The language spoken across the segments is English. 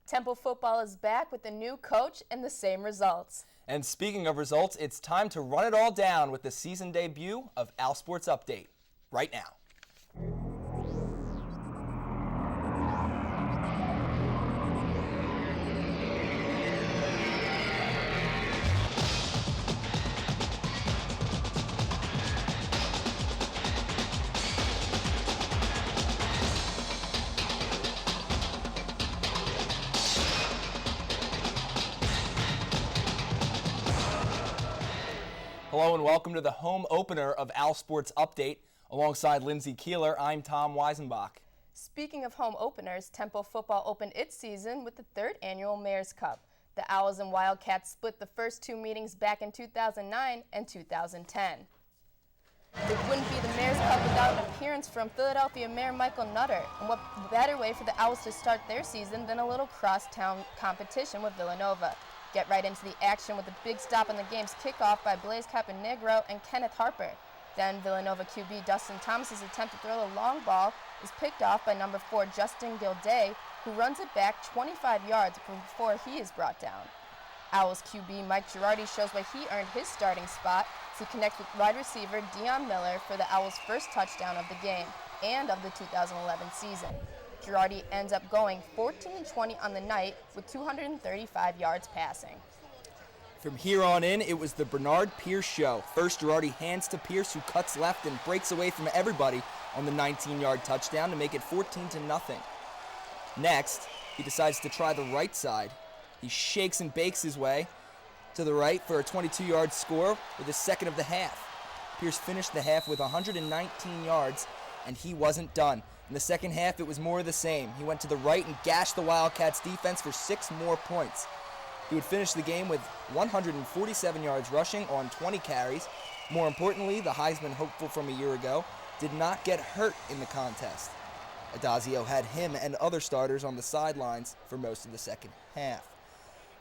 Temple football is back with a new coach and the same results. And speaking of results, it's time to run it all down with the season debut of OwlSports Update right now. Hello and welcome to the home opener of OwlSports Update. Alongside Lindsay Keeler, I'm Tom Weisenbach. Speaking of home openers, Temple football opened its season with the third annual Mayor's Cup. The Owls and Wildcats split the first two meetings back in 2009 and 2010. It wouldn't be the Mayor's Cup without an appearance from Philadelphia Mayor Michael Nutter, and what better way for the Owls to start their season than a little crosstown competition with Villanova. Get right into the action with a big stop on the game's kickoff by Blaise Caponegro and Kenneth Harper. Then Villanova QB Dustin Thomas's attempt to throw the long ball is picked off by number 4 Justin Gilday, who runs it back 25 yards before he is brought down. Owls QB Mike Girardi shows why he earned his starting spot as he connects with wide receiver Dion Miller for the Owls' first touchdown of the game and of the 2011 season. Girardi ends up going 14-20 on the night with 235 yards passing. From here on in, it was the Bernard Pierce show. First, Girardi hands to Pierce, who cuts left and breaks away from everybody on the 19-yard touchdown to make it 14-0. Next, he decides to try the right side. He shakes and bakes his way to the right for a 22-yard score with his second of the half. Pierce finished the half with 119 yards, and he wasn't done. In the second half, it was more of the same. He went to the right and gashed the Wildcats' defense for 6 more points. He would finish the game with 147 yards rushing on 20 carries. More importantly, the Heisman hopeful from a year ago did not get hurt in the contest. Adazio had him and other starters on the sidelines for most of the second half.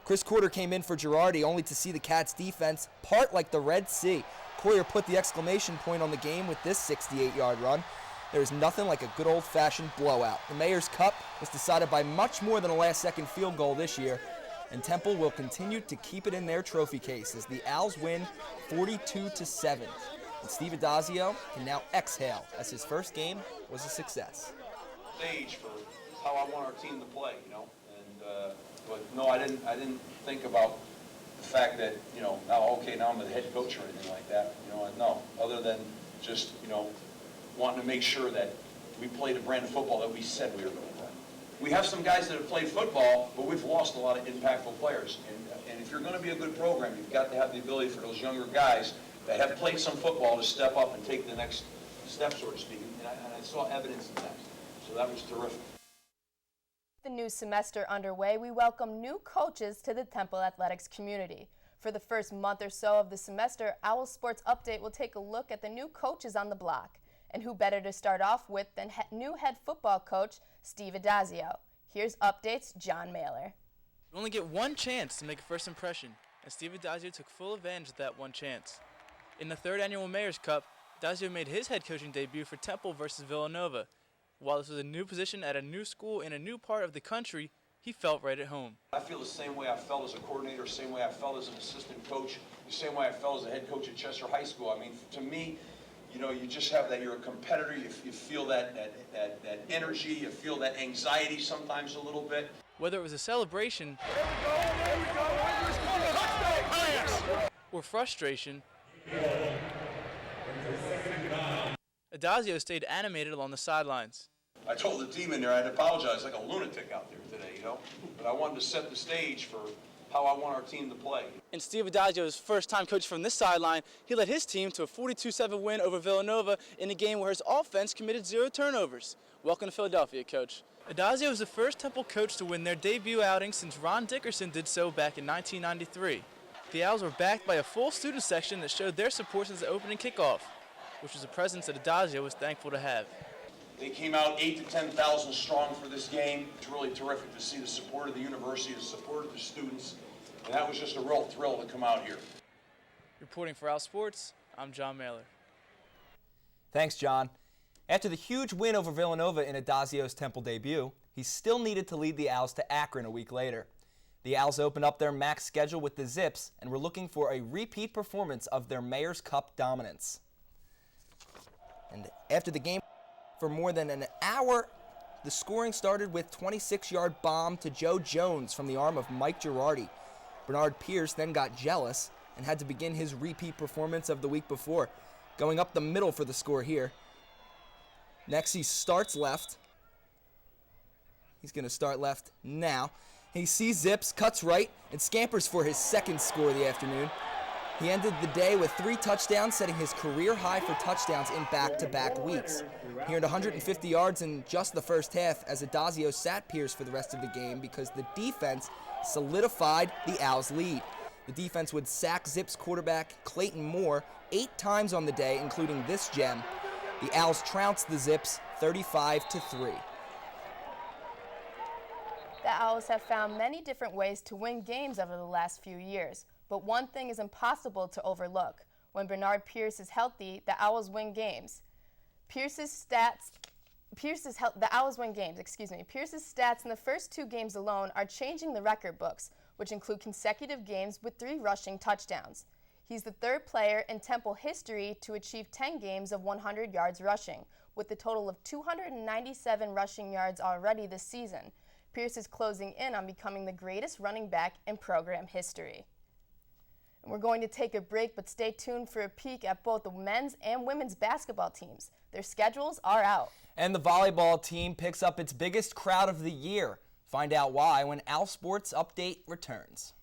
Chris Corder came in for Girardi only to see the Cats' defense part like the Red Sea. Coyer put the exclamation point on the game with this 68-yard run. There is nothing like a good old-fashioned blowout. The Mayor's Cup was decided by much more than a last-second field goal this year, and Temple will continue to keep it in their trophy case as the Owls win 42-7. And Steve Adazio can now exhale as his first game was a success. Stage for how I want our team to play, and but no, I didn't think about the fact that now I'm the head coach or anything like that. No, other than just wanting to make sure that we play the brand of football that we said we were going to play. We have some guys that have played football, but we've lost a lot of impactful players. And if you're going to be a good program, you've got to have the ability for those younger guys that have played some football to step up and take the next step, so to speak. And I saw evidence of that. So that was terrific. The new semester underway, we welcome new coaches to the Temple athletics community. For the first month or so of the semester, OwlSports Update will take a look at the new coaches on the block. And who better to start off with than new head football coach Steve Adazio. Here's Update's John Mailer. You only get one chance to make a first impression, and Steve Adazio took full advantage of that one chance. In the third annual Mayor's Cup, Adazio made his head coaching debut for Temple versus Villanova. While this was a new position at a new school in a new part of the country, he felt right at home. I feel the same way I felt as a coordinator, the same way I felt as an assistant coach, the same way I felt as a head coach at Chester High School. I mean, to me, you just have that. You're a competitor. You feel that energy. You feel that anxiety sometimes a little bit. Whether it was a celebration or frustration, Adazio stayed animated along the sidelines. I told the team in there I'd apologize like a lunatic out there today, but I wanted to set the stage for how I want our team to play. In Steve Adazio's first time coach from this sideline, he led his team to a 42-7 win over Villanova in a game where his offense committed 0 turnovers. Welcome to Philadelphia, Coach. Adazio was the first Temple coach to win their debut outing since Ron Dickerson did so back in 1993. The Owls were backed by a full student section that showed their support since the opening kickoff, which was a presence that Adazio was thankful to have. They came out 8,000 to 10,000 strong for this game. It's really terrific to see the support of the university, the support of the students, and that was just a real thrill to come out here. Reporting for OwlSports, I'm John Mailer. Thanks, John. After the huge win over Villanova in Adazio's Temple debut, he still needed to lead the Owls to Akron a week later. The Owls opened up their MAC schedule with the Zips and were looking for a repeat performance of their Mayor's Cup dominance. And after the game, for more than an hour, the scoring started with a 26-yard bomb to Joe Jones from the arm of Mike Girardi. Bernard Pierce then got jealous and had to begin his repeat performance of the week before, going up the middle for the score here. Next, he starts left. He's going to start left now. He sees Zips, cuts right, and scampers for his second score of the afternoon. He ended the day with 3 touchdowns, setting his career high for touchdowns in back-to-back weeks. He earned 150 yards in just the first half as Adazio sat Pierce for the rest of the game because the defense solidified the Owls' lead. The defense would sack Zips quarterback Clayton Moore 8 times on the day, including this gem. The Owls trounced the Zips 35-3. The Owls have found many different ways to win games over the last few years, but one thing is impossible to overlook. When Bernard Pierce is healthy, the Owls win games. Pierce's stats in the first 2 games alone are changing the record books, which include consecutive games with 3 rushing touchdowns. He's the 3rd player in Temple history to achieve 10 games of 100 yards rushing, with a total of 297 rushing yards already this season. Pierce is closing in on becoming the greatest running back in program history. And we're going to take a break, but stay tuned for a peek at both the men's and women's basketball teams. Their schedules are out. And the volleyball team picks up its biggest crowd of the year. Find out why when OwlSports Update returns.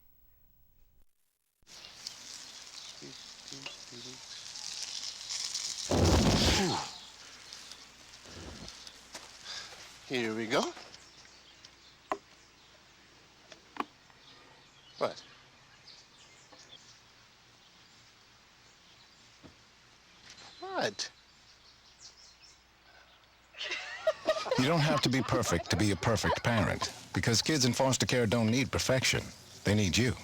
Here we go. What? What? You don't have to be perfect to be a perfect parent, because kids in foster care don't need perfection. They need you.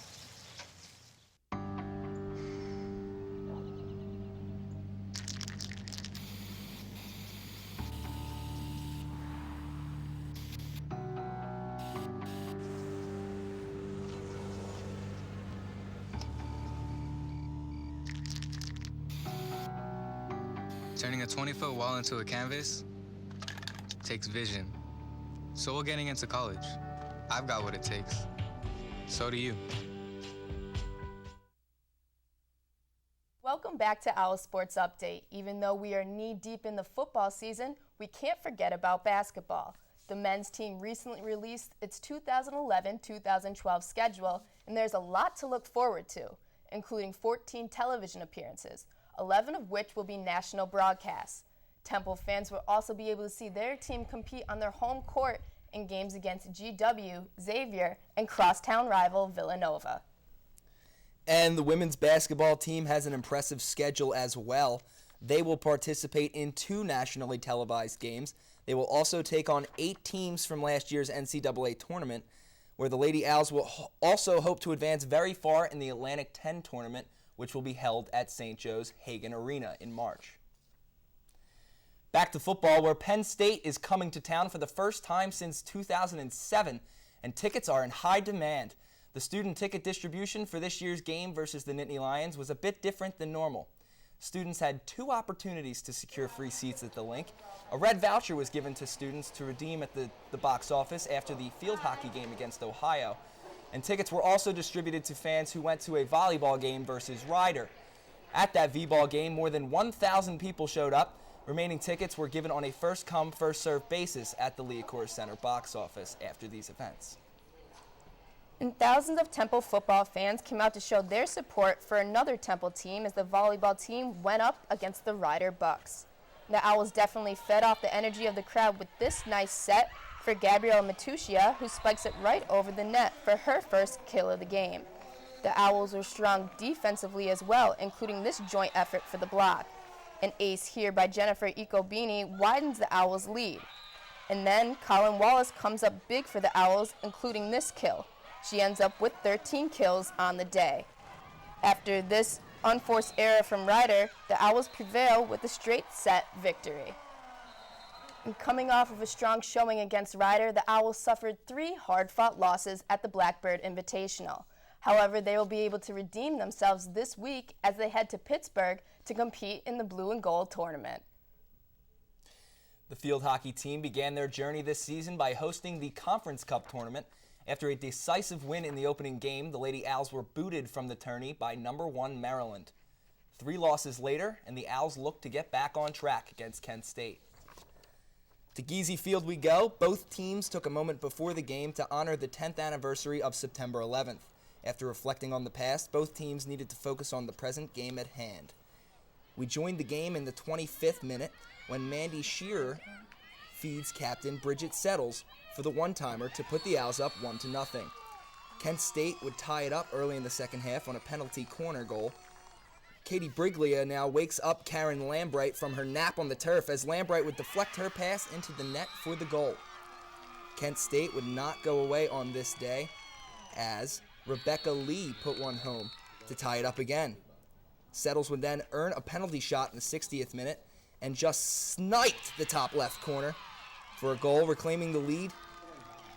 Turning a 20-foot wall into a canvas takes vision. So will getting into college. I've got what it takes. So do you. Welcome back to OwlSports Update. Even though we are knee-deep in the football season, we can't forget about basketball. The men's team recently released its 2011-2012 schedule, and there's a lot to look forward to, including 14 television appearances, 11 of which will be national broadcasts. Temple fans will also be able to see their team compete on their home court in games against GW, Xavier, and crosstown rival Villanova. And the women's basketball team has an impressive schedule as well. They will participate in 2 nationally televised games. They will also take on 8 teams from last year's NCAA tournament, where the Lady Owls will also hope to advance very far in the Atlantic 10 tournament, which will be held at St. Joe's Hagan Arena in March. Back to football, where Penn State is coming to town for the first time since 2007, and tickets are in high demand. The student ticket distribution for this year's game versus the Nittany Lions was a bit different than normal. Students had 2 opportunities to secure free seats at the link. A red voucher was given to students to redeem at the box office after the field hockey game against Ohio. And tickets were also distributed to fans who went to a volleyball game versus Rider. At that V-ball game, more than 1,000 people showed up. Remaining tickets were given on a first-come, first-served basis at the Leacourt Center box office after these events. And thousands of Temple football fans came out to show their support for another Temple team as the volleyball team went up against the Rider Bucks. The Owls definitely fed off the energy of the crowd with this nice set for Gabrielle Matusia, who spikes it right over the net for her first kill of the game. The Owls were strong defensively as well, including this joint effort for the block. An ace here by Jennifer Icobini widens the Owls' lead. And then Colin Wallace comes up big for the Owls, including this kill. She ends up with 13 kills on the day. After this unforced error from Ryder, the Owls prevail with a straight set victory. And coming off of a strong showing against Ryder, the Owls suffered 3 hard-fought losses at the Blackbird Invitational. However, they will be able to redeem themselves this week as they head to Pittsburgh to compete in the Blue and Gold tournament. The field hockey team began their journey this season by hosting the Conference Cup tournament. After a decisive win in the opening game, the Lady Owls were booted from the tourney by number 1 Maryland. 3 losses later, and the Owls look to get back on track against Kent State. To Giese Field we go. Both teams took a moment before the game to honor the 10th anniversary of September 11th. After reflecting on the past, both teams needed to focus on the present game at hand. We joined the game in the 25th minute when Mandy Shearer feeds captain Bridget Settles for the one-timer to put the Owls up 1-0. Kent State would tie it up early in the second half on a penalty corner goal. Katie Briglia now wakes up Karen Lambright from her nap on the turf as Lambright would deflect her pass into the net for the goal. Kent State would not go away on this day as Rebecca Lee put one home to tie it up again. Settles would then earn a penalty shot in the 60th minute and just sniped the top left corner for a goal, reclaiming the lead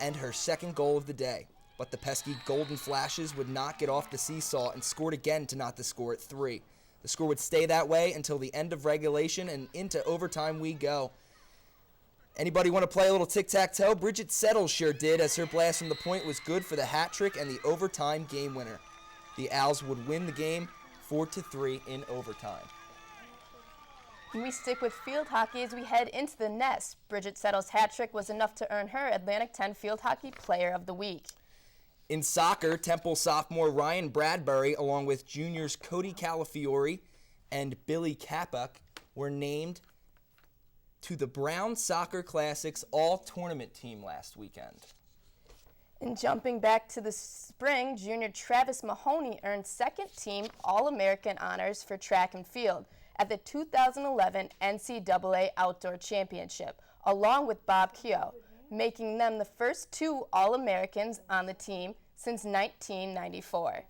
and her second goal of the day. But the pesky Golden Flashes would not get off the seesaw and scored again to knot the score at 3. The score would stay that way until the end of regulation, and into overtime we go. Anybody want to play a little tic-tac-toe? Bridget Settles sure did, as her blast from the point was good for the hat trick and the overtime game winner. The Owls would win the game 4-3 in overtime. And we stick with field hockey as we head into the nest. Bridget Settles' hat trick was enough to earn her Atlantic 10 Field Hockey Player of the Week. In soccer, Temple sophomore Ryan Bradbury, along with juniors Cody Calafiore and Billy Kappak, were named to the Brown Soccer Classics all-tournament team last weekend. And jumping back to the spring, junior Travis Mahoney earned second-team All-American honors for track and field at the 2011 NCAA Outdoor Championship, along with Bob Keogh, making them the first 2 All-Americans on the team since 1994.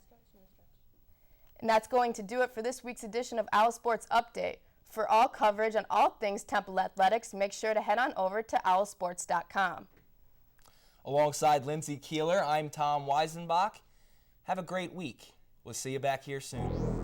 And that's going to do it for this week's edition of OwlSports Update. For all coverage on all things Temple athletics, make sure to head on over to OwlSports.com. Alongside Lindsay Keeler, I'm Tom Weisenbach. Have a great week. We'll see you back here soon.